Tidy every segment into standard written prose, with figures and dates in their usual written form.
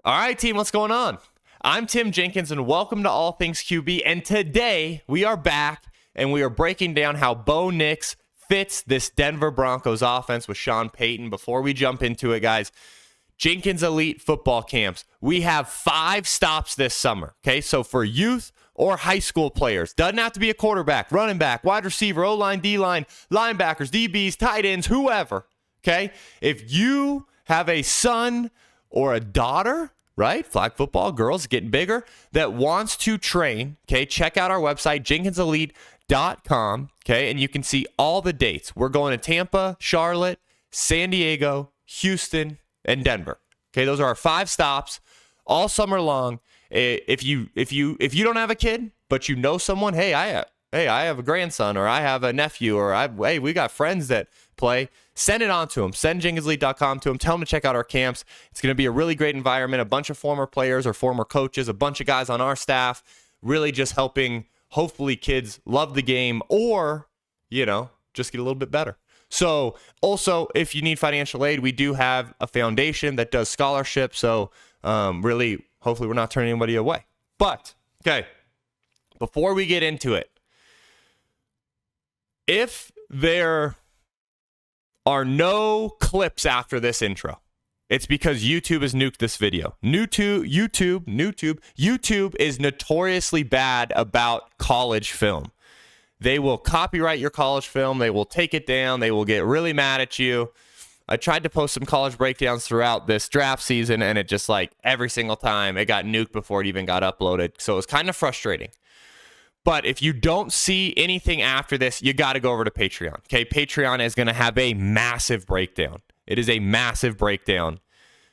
All right, team, what's going on? I'm Tim Jenkins, and welcome to All Things QB. And today we are back, and we are breaking down how Bo Nix fits this Denver Broncos offense with Sean Payton. Before we jump into it, guys, Jenkins Elite Football Camps. We have 5 stops this summer, okay? So for youth or high school players, doesn't have to be a quarterback, running back, wide receiver, O-line, D-line, linebackers, DBs, tight ends, whoever, okay? If you have a son or a daughter, right, flag football, girls getting bigger, that wants to train, okay, check out our website, jenkinselite.com, okay, and you can see all the dates. We're going to Tampa, Charlotte, San Diego, Houston, and Denver. Okay, those are our 5 stops all summer long. If you don't have a kid, but you know someone, hey, I have a grandson, or I have a nephew, or we got friends that play, send it on to them. Send jenkinselite.com to them. Tell them to check out our camps. It's going to be a really great environment. A bunch of former players or former coaches, a bunch of guys on our staff, really just helping, hopefully, kids love the game or, just get a little bit better. So also, if you need financial aid, we do have a foundation that does scholarships. So really, hopefully we're not turning anybody away. But, okay, before we get into it, if there are no clips after this intro, it's because YouTube has nuked this video. YouTube is notoriously bad about college film. They will copyright your college film. They will take it down. They will get really mad at you. I tried to post some college breakdowns throughout this draft season, and it just every single time it got nuked before it even got uploaded. So it was kind of frustrating. But if you don't see anything after this, you got to go over to Patreon. Okay, Patreon is going to have a massive breakdown. It is a massive breakdown.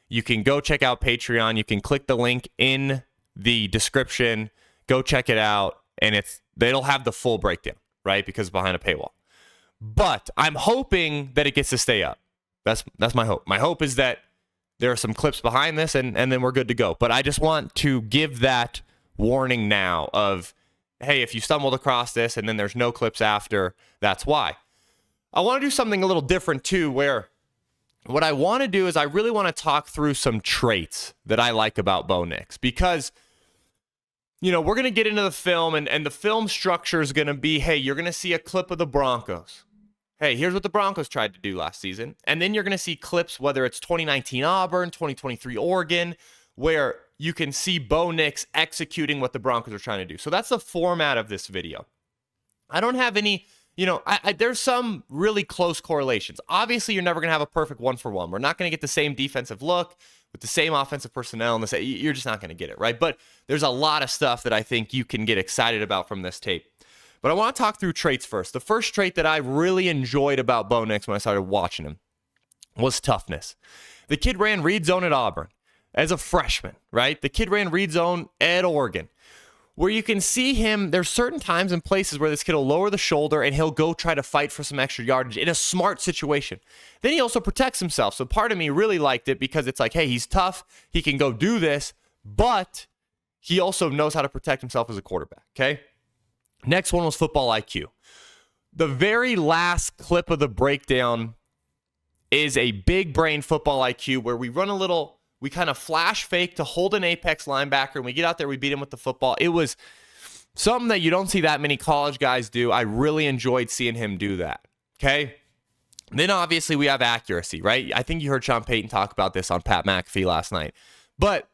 You can go check out Patreon. You can click the link in the description. Go check it out, and they'll have the full breakdown, right? Because it's behind a paywall. But I'm hoping that it gets to stay up. That's my hope. My hope is that there are some clips behind this, and then we're good to go. But I just want to give that warning now of, hey, if you stumbled across this and then there's no clips after, that's why. I want to do something a little different too, where what I want to do is I really want to talk through some traits that I like about Bo Nix, because we're going to get into the film, and the film structure is going to be, hey, you're going to see a clip of the Broncos. Hey, here's what the Broncos tried to do last season. And then you're going to see clips, whether it's 2019 Auburn, 2023 Oregon, where you can see Bo Nix executing what the Broncos are trying to do. So that's the format of this video. I don't have any, there's some really close correlations. Obviously, you're never going to have a perfect 1-for-1. We're not going to get the same defensive look with the same offensive personnel. You're just not going to get it, right? But there's a lot of stuff that I think you can get excited about from this tape. But I want to talk through traits first. The first trait that I really enjoyed about Bo Nix when I started watching him was toughness. The kid ran read zone at Auburn as a freshman, right? The kid ran read zone at Oregon, where you can see him. There's certain times and places where this kid will lower the shoulder and he'll go try to fight for some extra yardage in a smart situation. Then he also protects himself. So part of me really liked it because it's hey, he's tough. He can go do this, but he also knows how to protect himself as a quarterback, okay? Next one was football IQ. The very last clip of the breakdown is a big brain football IQ where we kind of flash fake to hold an apex linebacker, and we get out there, we beat him with the football. It was something that you don't see that many college guys do. I really enjoyed seeing him do that, okay? Then obviously we have accuracy, right? I think you heard Sean Payton talk about this on Pat McAfee last night. But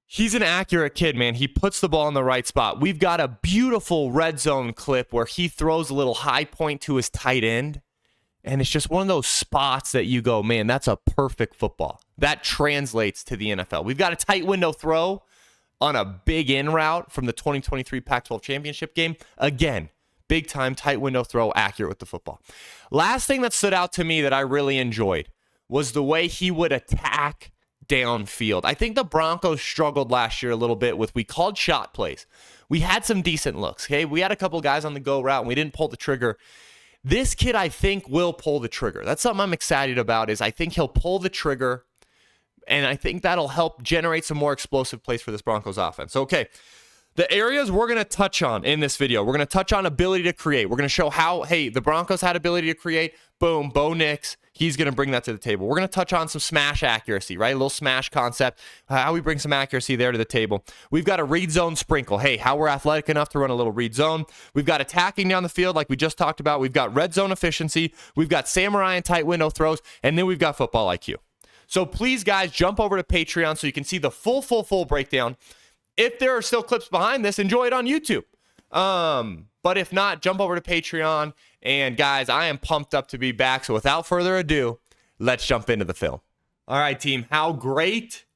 he's an accurate kid, man. He puts the ball in the right spot. We've got a beautiful red zone clip where he throws a little high point to his tight end. And it's just one of those spots that you go, man, that's a perfect football. That translates to the NFL. We've got a tight window throw on a big in route from the 2023 Pac-12 championship game. Again, big time tight window throw, accurate with the football. Last thing that stood out to me that I really enjoyed was the way he would attack downfield. I think the Broncos struggled last year a little bit with, we called shot plays. We had some decent looks, okay? We had a couple guys on the go route and we didn't pull the trigger. This kid, I think, will pull the trigger. That's something I'm excited about, is I think he'll pull the trigger, and I think that'll help generate some more explosive plays for this Broncos offense. Okay, the areas we're going to touch on in this video, we're going to touch on ability to create. We're going to show how, hey, the Broncos had ability to create. Boom, Bo Nix, He's going to bring that to the table. We're going to touch on some smash accuracy, right? A little smash concept, how we bring some accuracy there to the table. We've got a read zone sprinkle. Hey, how we're athletic enough to run a little read zone. We've got attacking down the field like we just talked about. We've got red zone efficiency. We've got samurai and tight window throws. And then we've got football IQ. So please, guys, jump over to Patreon so you can see the full breakdown. If there are still clips behind this, enjoy it on YouTube. But if not, jump over to Patreon. And guys, I am pumped up to be back. So without further ado, let's jump into the film. All right, team. How great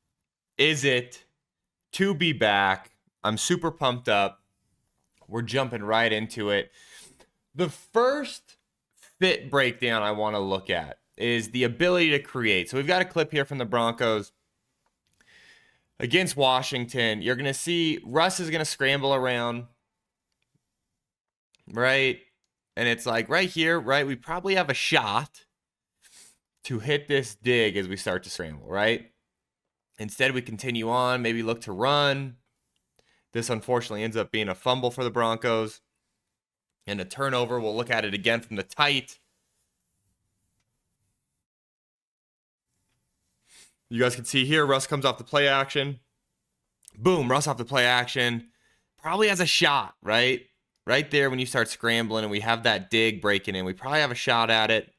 is it to be back? I'm super pumped up. We're jumping right into it. The first fit breakdown I want to look at is the ability to create. So we've got a clip here from the Broncos against Washington. You're going to see Russ is going to scramble around, right? And it's like right here, right? We probably have a shot to hit this dig as we start to scramble, right? Instead, we continue on, maybe look to run. This unfortunately ends up being a fumble for the Broncos and a turnover. We'll look at it again from the tight. You guys can see here, Russ comes off the play action. Boom, Russ off the play action. Probably has a shot, right? Right there when you start scrambling and we have that dig breaking in. We probably have a shot at it.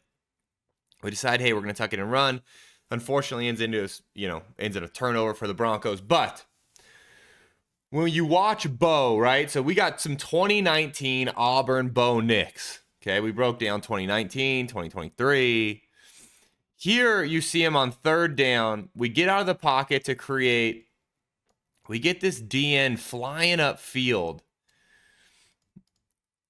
We decide, hey, we're going to tuck it and run. Unfortunately, ends in a turnover for the Broncos. But when you watch Bo, right? So we got some 2019 Auburn Bo Nix. Okay, we broke down 2019, 2023. Here you see him on third down. We get out of the pocket to create. We get this DN flying upfield.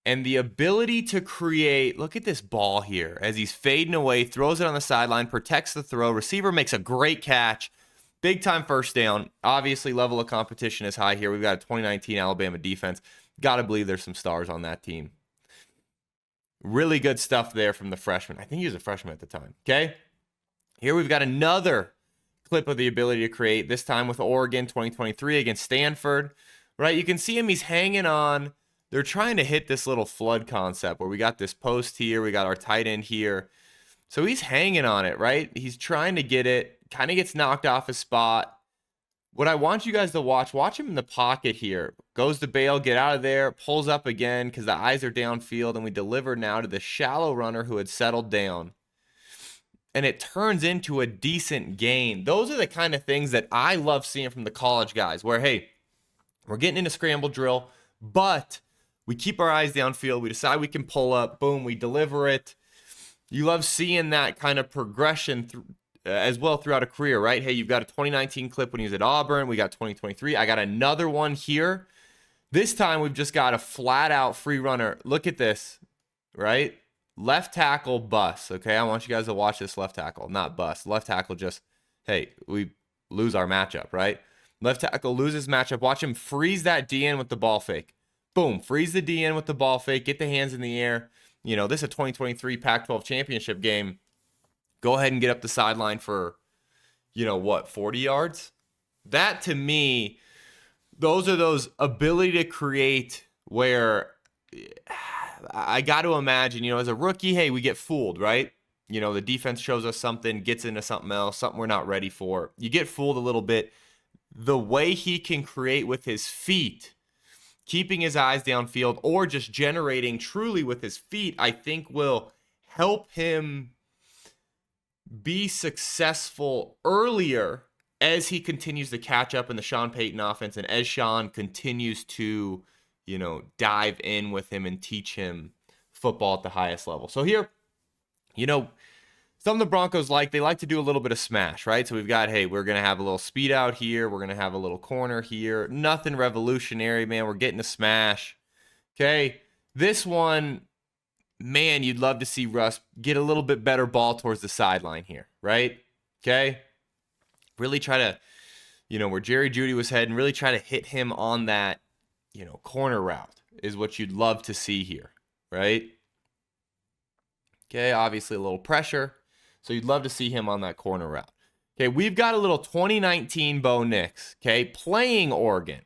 And the ability to create, look at this ball here as he's fading away, throws it on the sideline, protects the throw. Receiver makes a great catch. Big time first down. Obviously, level of competition is high here. We've got a 2019 Alabama defense. Got to believe there's some stars on that team. Really good stuff there from the freshman. I think he was a freshman at the time. Okay. Here we've got another clip of the ability to create, this time with Oregon 2023 against Stanford, right? You can see him, he's hanging on. They're trying to hit this little flood concept where we got this post here, we got our tight end here. So he's hanging on it, right? He's trying to get it, kind of gets knocked off his spot. What I want you guys to watch him in the pocket here. Goes to bail, get out of there, pulls up again because the eyes are downfield, and we deliver now to the shallow runner who had settled down. And it turns into a decent gain. Those are the kind of things that I love seeing from the college guys where, hey, we're getting into scramble drill, but we keep our eyes downfield. We decide we can pull up. Boom, we deliver it. You love seeing that kind of progression as well throughout a career, right? Hey, you've got a 2019 clip when he was at Auburn. We got 2023. I got another one here. This time we've just got a flat-out free runner. Look at this, right? Left tackle bust, okay? I want you guys to watch this left tackle, not bust. Left tackle just, hey, we lose our matchup, right? Left tackle loses matchup. Watch him freeze that DN with the ball fake. Boom, freeze the DN with the ball fake, get the hands in the air. You know, this is a 2023 Pac-12 championship game. Go ahead and get up the sideline for, 40 yards? That, to me, those are those ability to create where I got to imagine, as a rookie, hey, we get fooled, right? The defense shows us something, gets into something else, something we're not ready for. You get fooled a little bit. The way he can create with his feet, keeping his eyes downfield, or just generating truly with his feet, I think will help him be successful earlier as he continues to catch up in the Sean Payton offense and as Sean continues to dive in with him and teach him football at the highest level. So here, some of the Broncos they like to do a little bit of smash, right? So we've got, hey, we're going to have a little speed out here. We're going to have a little corner here. Nothing revolutionary, man. We're getting a smash. Okay. This one, man, you'd love to see Russ get a little bit better ball towards the sideline here, right? Okay. Really try to, where Jerry Jeudy was heading, really try to hit him on that, corner route is what you'd love to see here, right? Okay, obviously a little pressure. So you'd love to see him on that corner route. Okay, we've got a little 2019 Bo Nix, okay, playing Oregon,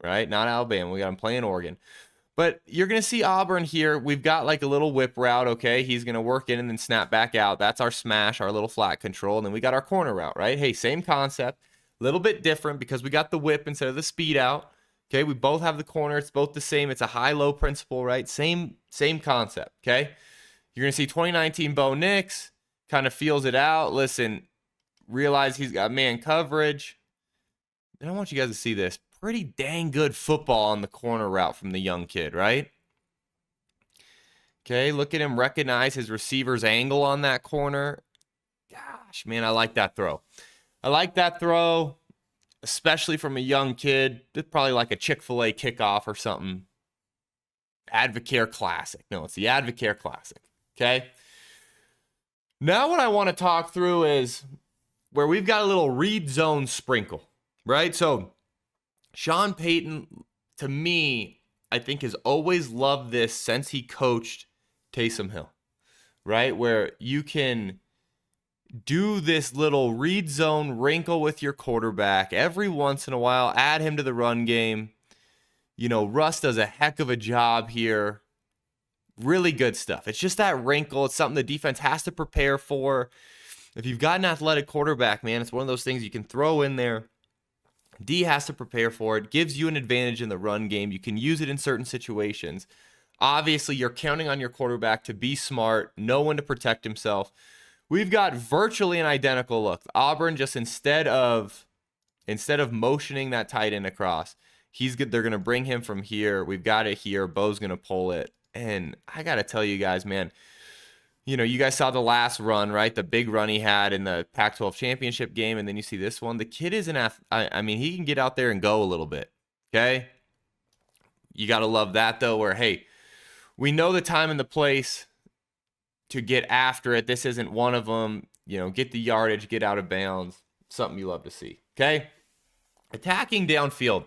right? Not Alabama. We got him playing Oregon. But you're going to see Auburn here. We've got like a little whip route, okay? He's going to work in and then snap back out. That's our smash, our little flat control. And then we got our corner route, right? Hey, same concept. A little bit different because we got the whip instead of the speed out. Okay, we both have the corner. It's both the same. It's a high-low principle, right? Same concept, okay? You're going to see 2019 Bo Nix kind of feels it out. Listen, realize he's got man coverage. And I want you guys to see this. Pretty dang good football on the corner route from the young kid, right? Okay, look at him recognize his receiver's angle on that corner. Gosh, man, I like that throw. I like that throw, especially from a young kid. It's probably like a Chick-fil-A kickoff or something. Advocare Classic. No, it's the Advocare Classic, okay? Now what I want to talk through is where we've got a little read zone sprinkle, right? So Sean Payton, to me, I think has always loved this since he coached Taysom Hill, right? Where you can do this little read zone wrinkle with your quarterback every once in a while, add him to the run game. You know, Russ does a heck of a job here. Really good stuff. It's just that wrinkle. It's something the defense has to prepare for. If you've got an athletic quarterback, man, it's one of those things you can throw in there. D has to prepare for it. Gives you an advantage in the run game. You can use it in certain situations. Obviously, you're counting on your quarterback to be smart, know when to protect himself. We've got virtually an identical look. Auburn just instead of motioning that tight end across, they're going to bring him from here. We've got it here. Bo's going to pull it. And I got to tell you guys, man, you know, you guys saw the last run, right? The big run he had in the Pac-12 championship game. And then you see this one. The kid is I mean, he can get out there and go a little bit. Okay. You got to love that though, where, hey, we know the time and the place to get after it. This isn't one of them. You know, get the yardage, get out of bounds. Something you love to see. Okay. Attacking downfield.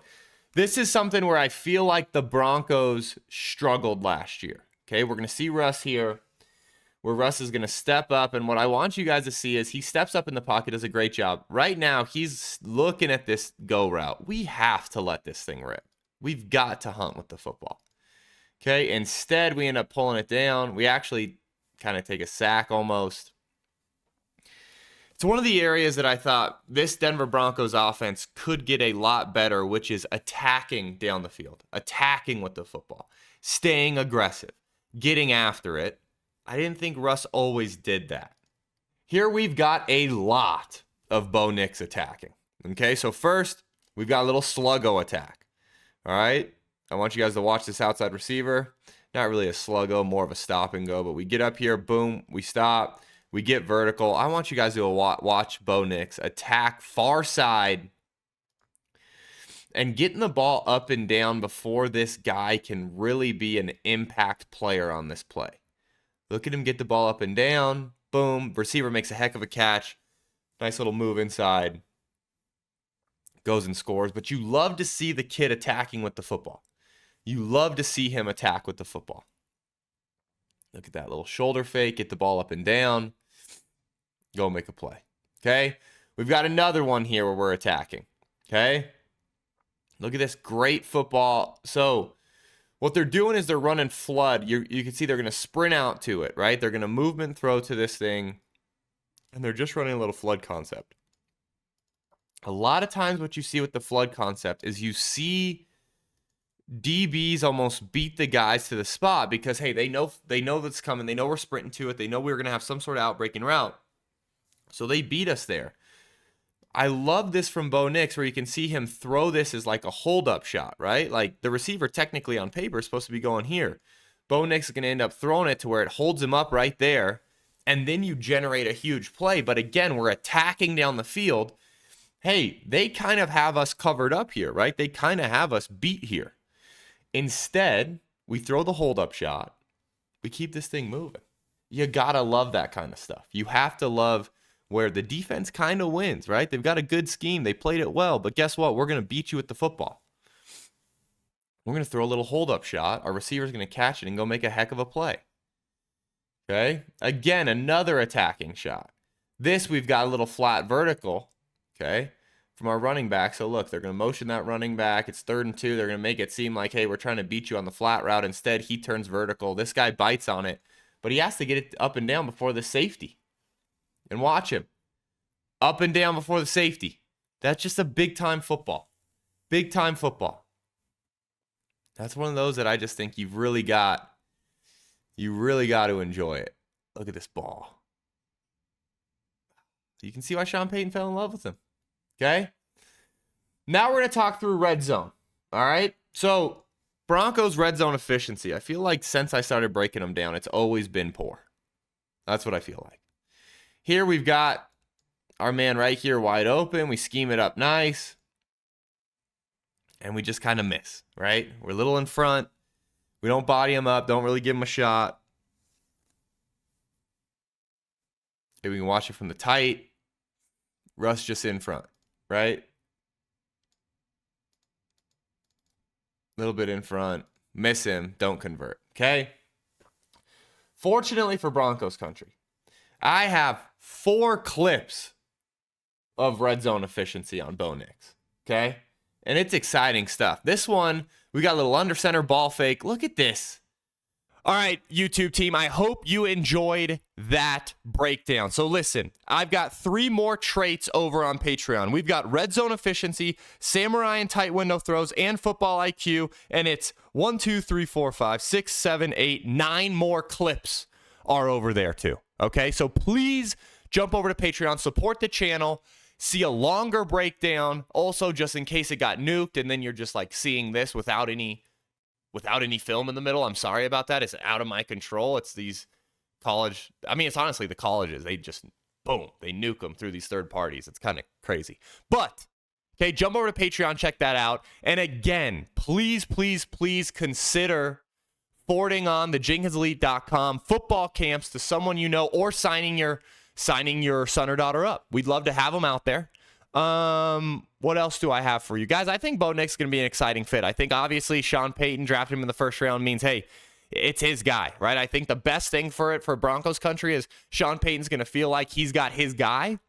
This is something where I feel like the Broncos struggled last year. Okay. We're going to see Russ here, where Russ is going to step up. And what I want you guys to see is he steps up in the pocket, does a great job. Right now, he's looking at this go route. We have to let this thing rip. We've got to hunt with the football. Okay. Instead, we end up pulling it down. We actually kind of take a sack almost. It's one of the areas that I thought this Denver Broncos offense could get a lot better, which is attacking down the field, attacking with the football, staying aggressive, getting after it. I didn't think Russ always did that. Here we've got a lot of Bo Nix attacking. Okay, so first, we've got a little sluggo attack. All right, I want you guys to watch this outside receiver. Not really a sluggo, more of a stop and go, but we get up here, boom, we stop, we get vertical. I want you guys to watch Bo Nix attack far side and getting the ball up and down before this guy can really be an impact player on this play. Look at him get the ball up and down. Boom. Receiver makes a heck of a catch. Nice little move inside. Goes and scores. But you love to see the kid attacking with the football. You love to see him attack with the football. Look at that little shoulder fake. Get the ball up and down. Go make a play. Okay? We've got another one here where we're attacking. Okay? Look at this great football. So what they're doing is they're running flood. You can see they're going to sprint out to it, right? They're going to movement throw to this thing, and they're just running a little flood concept. A lot of times what you see with the flood concept is you see DBs almost beat the guys to the spot because, hey, they know that's coming. They know we're sprinting to it. They know we're going to have some sort of outbreaking route. So they beat us there. I love this from Bo Nix where you can see him throw this as like a hold-up shot, right? Like the receiver technically on paper is supposed to be going here. Bo Nix is going to end up throwing it to where it holds him up right there, and then you generate a huge play. But again, we're attacking down the field. Hey, they kind of have us covered up here, right? They kind of have us beat here. Instead, we throw the hold-up shot. We keep this thing moving. You got to love that kind of stuff. You have to love where the defense kind of wins, right? They've got a good scheme. They played it well, but guess what? We're going to beat you with the football. We're going to throw a little hold-up shot. Our receiver's going to catch it and go make a heck of a play. Okay? Again, another attacking shot. This, we've got a little flat vertical. Okay? from our running back. So look, they're going to motion that running back. It's 3rd and 2. They're going to make it seem like, hey, we're trying to beat you on the flat route. Instead, he turns vertical. This guy bites on it, but he has to get it up and down before the safety. And watch him. Up and down before the safety. That's just a big-time football. Big-time football. That's one of those that I just think you really got to enjoy it. Look at this ball. You can see why Sean Payton fell in love with him. Okay? Now we're going to talk through red zone. All right? So, Broncos red zone efficiency. I feel like since I started breaking them down, it's always been poor. That's what I feel like. Here we've got our man right here wide open. We scheme it up nice. And we just kind of miss, right? We're a little in front. We don't body him up. Don't really give him a shot. Here we can watch it from the tight. Russ just in front, right? A little bit in front. Miss him. Don't convert, okay? Fortunately for Broncos country, I have 4 clips of red zone efficiency on Bo Nix, okay? And it's exciting stuff. This one, we got a little under center ball fake. Look at this. All right, YouTube team, I hope you enjoyed that breakdown. So listen, I've got 3 more traits over on Patreon. We've got red zone efficiency, samurai and tight window throws, and football IQ. And it's 1, 2, 3, 4, 5, 6, 7, 8, 9 more clips are over there too. Okay, so please jump over to Patreon, support the channel, see a longer breakdown. Also, just in case it got nuked and then you're just like seeing this without any film in the middle. I'm sorry about that. It's out of my control. It's these college. I mean, it's honestly the colleges. They just, boom, they nuke them through these third parties. It's kind of crazy. But, okay, jump over to Patreon, check that out. And again, please, please, please consider forwarding on the JenkinsElite.com football camps to someone you know, or signing your son or daughter up. We'd love to have them out there. What else do I have for you guys? I think Bo Nix is going to be an exciting fit. I think obviously Sean Payton drafting him in the first round means, hey, it's his guy, right? I think the best thing for Broncos country is Sean Payton's going to feel like he's got his guy.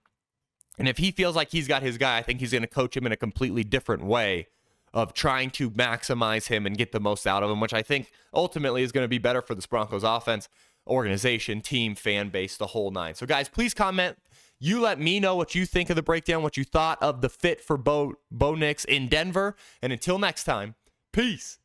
And if he feels like he's got his guy, I think he's going to coach him in a completely different way of trying to maximize him and get the most out of him, which I think ultimately is going to be better for this Broncos offense, organization, team, fan base, the whole 9. So guys, please comment. You let me know what you think of the breakdown, what you thought of the fit for Bo Nix in Denver. And until next time, peace.